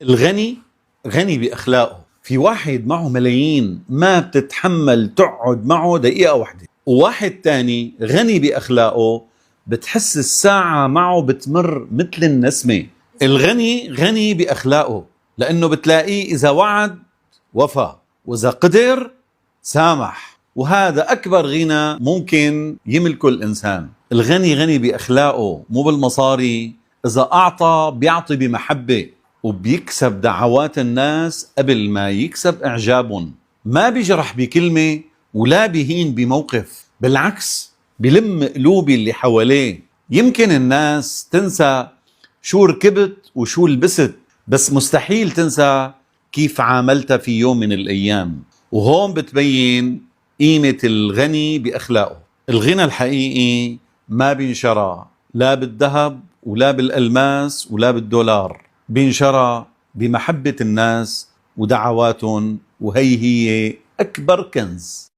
الغني غني بأخلاقه. في واحد معه ملايين ما بتتحمل تقعد معه دقيقة واحدة، وواحد تاني غني بأخلاقه بتحس الساعة معه بتمر مثل النسمة. الغني غني بأخلاقه لأنه بتلاقيه إذا وعد وفى، وإذا قدر سامح، وهذا أكبر غنى ممكن يملكه الإنسان. الغني غني بأخلاقه مو بالمصاري، إذا أعطى بيعطي بمحبة وبيكسب دعوات الناس قبل ما يكسب إعجابهم. ما بيجرح بكلمة ولا بيهين بموقف، بالعكس بلم قلوب اللي حواليه. يمكن الناس تنسى شو ركبت وشو لبست، بس مستحيل تنسى كيف عاملتها في يوم من الأيام. وهون بتبين قيمة الغني بأخلاقه. الغنى الحقيقي ما بينشرى لا بالذهب ولا بالألماس ولا بالدولار، بينشرى بمحبة الناس ودعواتهم، وهي أكبر كنز.